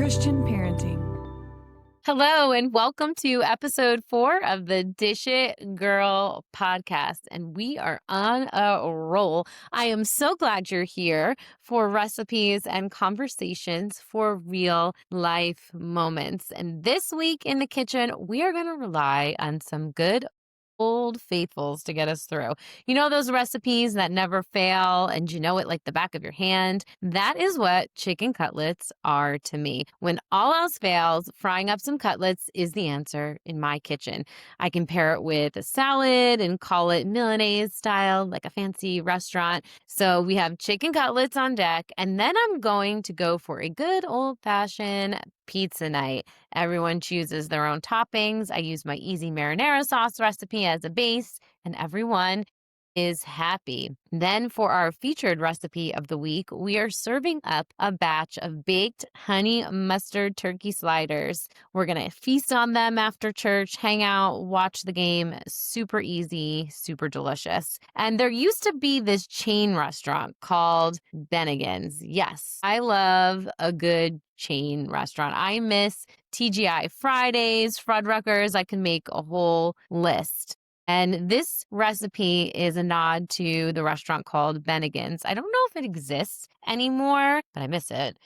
Christian parenting. Hello, and welcome to episode 4 of the Dish It Girl podcast. And we are on a roll. I am so glad you're here for recipes and conversations for real life moments. And this week in the kitchen, we are going to rely on some good old faithfuls to get us through. You know those recipes that never fail and you know it like the back of your hand? That is what chicken cutlets are to me. When all else fails, frying up some cutlets is the answer in my kitchen. I can pair it with a salad and call it Milanese style, like a fancy restaurant. So we have chicken cutlets on deck, and then I'm going to go for a good old-fashioned pizza night. Everyone chooses their own toppings. I use my easy marinara sauce recipe as a base, and everyone is happy. Then for our featured recipe of the week, we are serving up a batch of baked honey mustard turkey sliders. We're going to feast on them after church, hang out, watch the game. Super easy, super delicious. And there used to be this chain restaurant called Bennigan's. Yes, I love a good chain restaurant. I miss TGI Fridays, Fuddruckers. I can make a whole list. And this recipe is a nod to the restaurant called Bennigan's. I don't know if it exists anymore, but I miss it.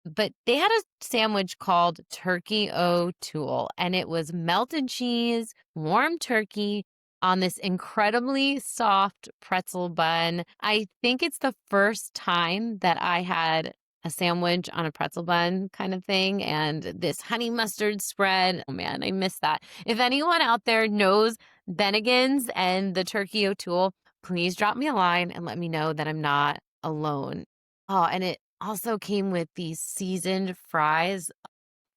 But they had a sandwich called Turkey O'Toole, and it was melted cheese, warm turkey on this incredibly soft pretzel bun. I think it's the first time that I had a sandwich on a pretzel bun kind of thing, and this honey mustard spread. Oh man, I miss that. If anyone out there knows Bennigan's and the Turkey O'Toole, please drop me a line and let me know that I'm not alone. Oh, and it also came with these seasoned fries.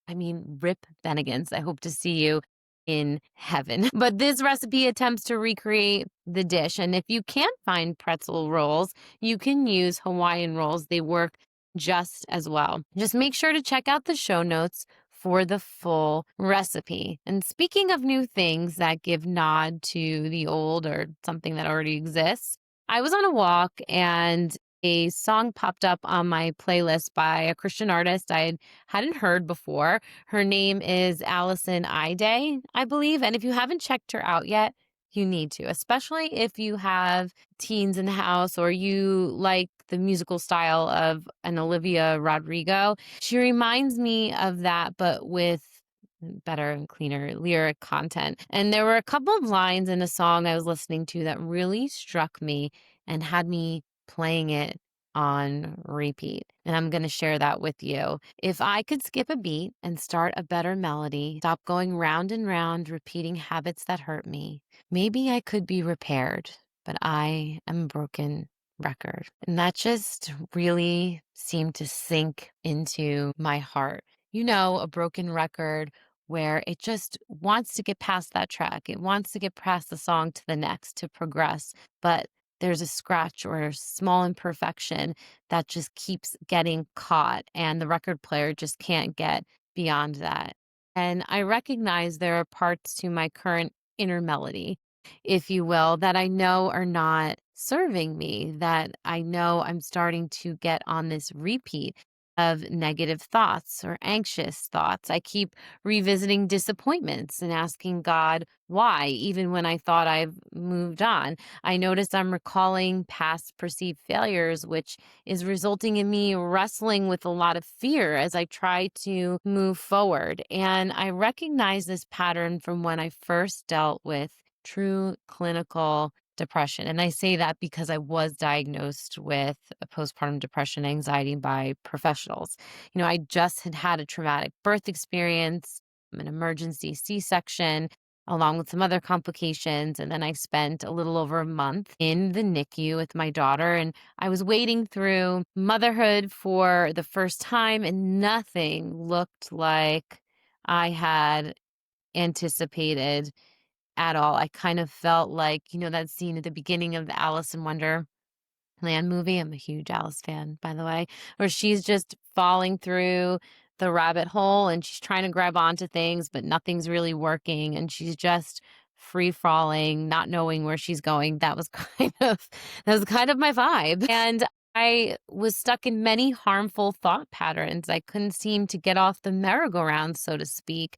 I mean, rip Bennigan's. I hope to see you in heaven. But this recipe attempts to recreate the dish. And if you can't find pretzel rolls, you can use Hawaiian rolls. They work just as well. Just make sure to check out the show notes for the full recipe. And speaking of new things that give nod to the old or something that already exists, I was on a walk and a song popped up on my playlist by a Christian artist I hadn't heard before. Her name is Allison Ide, I believe. And if you haven't checked her out yet, you need to, especially if you have teens in the house or you like the musical style of an Olivia Rodrigo. She reminds me of that, but with better and cleaner lyric content. And there were a couple of lines in a song I was listening to that really struck me and had me playing it on repeat. And I'm going to share that with you. If I could skip a beat and start a better melody, stop going round and round, repeating habits that hurt me, maybe I could be repaired, but I am a broken record. And that just really seemed to sink into my heart. You know, a broken record where it just wants to get past that track. It wants to get past the song to the next to progress. But there's a scratch or a small imperfection that just keeps getting caught, and the record player just can't get beyond that. And I recognize there are parts to my current inner melody, if you will, that I know are not serving me, that I know I'm starting to get on this repeat of negative thoughts or anxious thoughts. I keep revisiting disappointments and asking God why, even when I thought I've moved on. I notice I'm recalling past perceived failures, which is resulting in me wrestling with a lot of fear as I try to move forward. And I recognize this pattern from when I first dealt with true clinical depression. And I say that because I was diagnosed with a postpartum depression anxiety by professionals. You know, I just had had a traumatic birth experience, an emergency C-section, along with some other complications. And then I spent a little over a month in the NICU with my daughter. And I was wading through motherhood for the first time, and nothing looked like I had anticipated at all. I kind of felt like, you know, that scene at the beginning of the Alice in Wonderland movie. I'm a huge Alice fan, by the way, where she's just falling through the rabbit hole and she's trying to grab onto things, but nothing's really working. And she's just free falling, not knowing where she's going. That was kind of my vibe. And I was stuck in many harmful thought patterns. I couldn't seem to get off the merry-go-round, so to speak,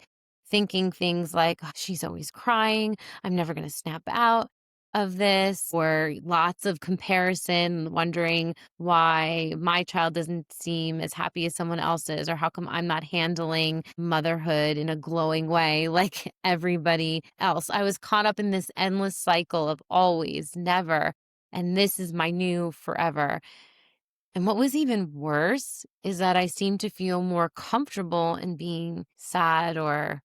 thinking things like, "Oh, she's always crying. I'm never going to snap out of this," or lots of comparison, wondering why my child doesn't seem as happy as someone else's, or how come I'm not handling motherhood in a glowing way like everybody else. I was caught up in this endless cycle of always, never, and this is my new forever. And what was even worse is that I seemed to feel more comfortable in being sad or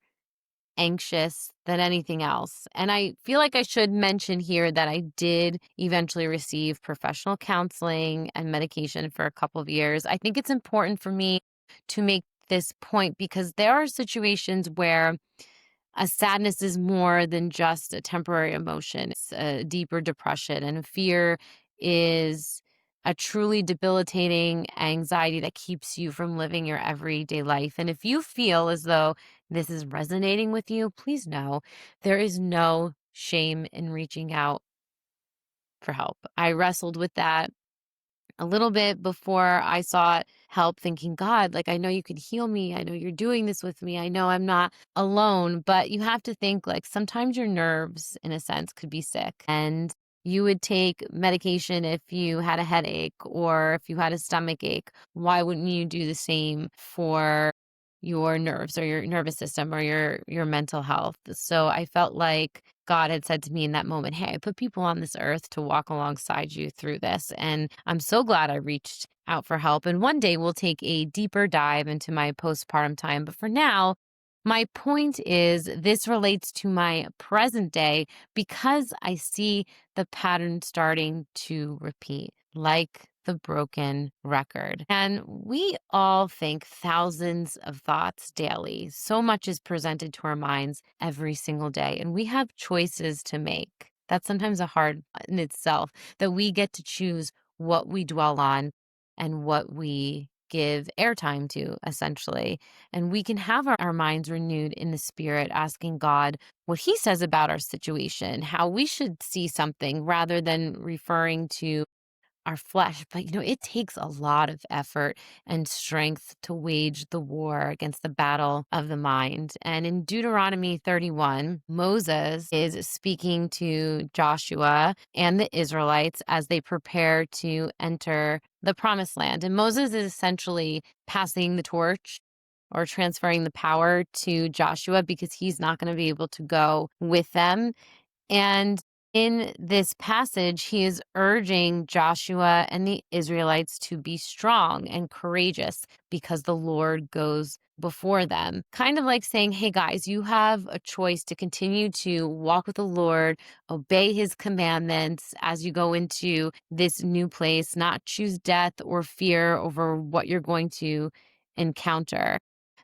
anxious than anything else. And I feel like I should mention here that I did eventually receive professional counseling and medication for a couple of years. I think it's important for me to make this point because there are situations where a sadness is more than just a temporary emotion. It's a deeper depression, and fear is a truly debilitating anxiety that keeps you from living your everyday life. And if you feel as though this is resonating with you, please know there is no shame in reaching out for help. I wrestled with that a little bit before I sought help, thinking, God, like, I know you can heal me. I know you're doing this with me. I know I'm not alone. But you have to think, like, sometimes your nerves, in a sense, could be sick. And you would take medication if you had a headache or if you had a stomach ache. Why wouldn't you do the same for your nerves or your nervous system or your mental health? So I felt like God had said to me in that moment, "Hey, I put people on this earth to walk alongside you through this." And I'm so glad I reached out for help. And one day we'll take a deeper dive into my postpartum time. But for now, my point is this relates to my present day because I see the pattern starting to repeat, like the broken record. And we all think thousands of thoughts daily. So much is presented to our minds every single day, and we have choices to make. That's sometimes a hard in itself, that we get to choose what we dwell on and what we give airtime to, essentially. And we can have our minds renewed in the spirit, asking God what He says about our situation, how we should see something rather than referring to our flesh. But, it takes a lot of effort and strength to wage the war against the battle of the mind. And in Deuteronomy 31, Moses is speaking to Joshua and the Israelites as they prepare to enter the promised land. And Moses is essentially passing the torch or transferring the power to Joshua because he's not going to be able to go with them. And in this passage, he is urging Joshua and the Israelites to be strong and courageous because the Lord goes before them. Kind of like saying, hey guys, you have a choice to continue to walk with the Lord, obey His commandments as you go into this new place, not choose death or fear over what you're going to encounter.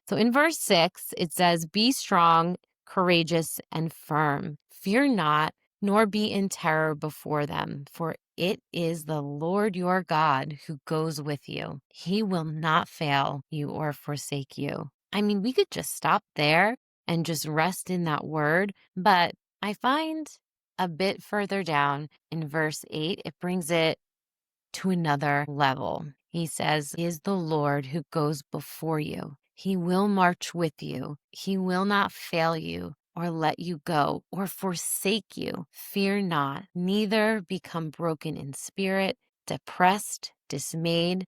So in verse 6, it says, "Be strong, courageous, and firm. Fear not, nor be in terror before them, for it is the Lord your God who goes with you. He will not fail you or forsake you." I mean, we could just stop there and just rest in that word, but I find a bit further down in verse 8, it brings it to another level. He says, "He is the Lord who goes before you. He will march with you. He will not fail you or let you go or forsake you. Fear not, neither become broken in spirit, depressed, dismayed,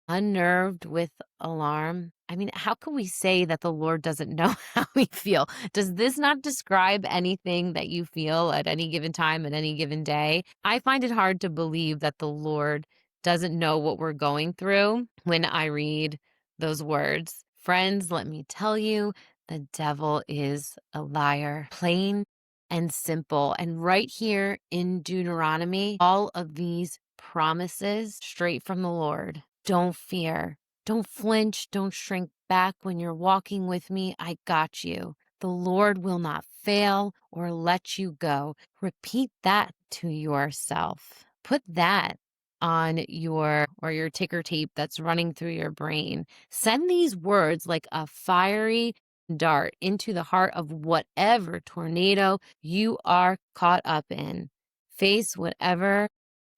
unnerved with alarm." I mean, how can we say that the Lord doesn't know how we feel? Does this not describe anything that you feel at any given time, at any given day? I find it hard to believe that the Lord doesn't know what we're going through when I read those words. Friends, let me tell you, the devil is a liar, plain and simple. And right here in Deuteronomy, all of these promises straight from the Lord. Don't fear. Don't flinch. Don't shrink back when you're walking with me. I got you. The Lord will not fail or let you go. Repeat that to yourself. Put that on your ticker tape that's running through your brain. Send these words like a fiery dart into the heart of whatever tornado you are caught up in. Face whatever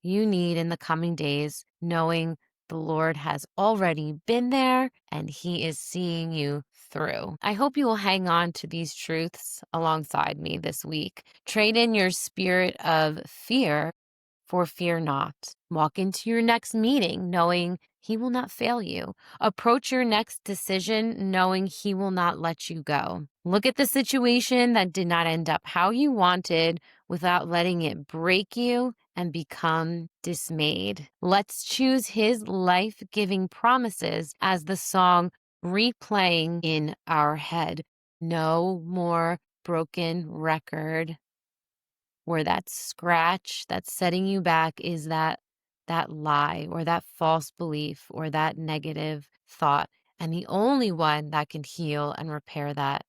you need in the coming days, knowing the Lord has already been there and he is seeing you through. I hope you will hang on to these truths alongside me this week. Trade in your spirit of fear for fear not. Walk into your next meeting knowing he will not fail you. Approach your next decision knowing he will not let you go. Look at the situation that did not end up how you wanted without letting it break you and become dismayed. Let's choose his life giving promises as the song replaying in our head. No more broken record where that scratch that's setting you back is that lie or that false belief or that negative thought. And the only one that can heal and repair that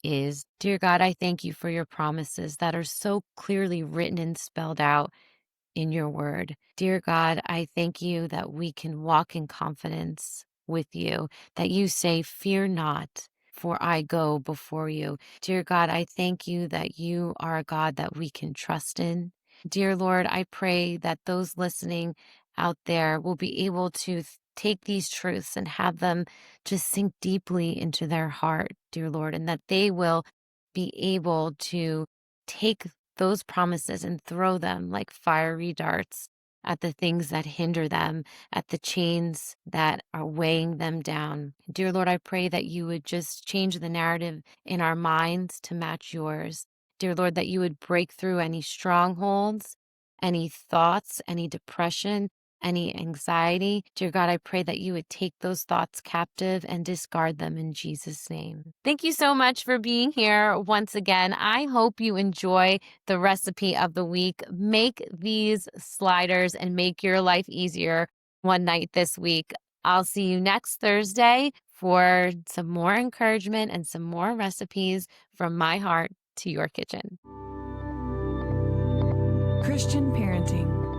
is, dear God, I thank you for your promises that are so clearly written and spelled out in your word. Dear God, I thank you that we can walk in confidence with you, that you say, fear not, for I go before you. Dear God, I thank you that you are a God that we can trust in. Dear Lord, I pray that those listening out there will be able to take these truths and have them just sink deeply into their heart, dear Lord, and that they will be able to take those promises and throw them like fiery darts at the things that hinder them, at the chains that are weighing them down. Dear Lord, I pray that you would just change the narrative in our minds to match yours. Dear Lord, that you would break through any strongholds, any thoughts, any depression, any anxiety. Dear God, I pray that you would take those thoughts captive and discard them in Jesus' name. Thank you so much for being here once again. I hope you enjoy the recipe of the week. Make these sliders and make your life easier one night this week. I'll see you next Thursday for some more encouragement and some more recipes from my heart to your kitchen. Christian parenting.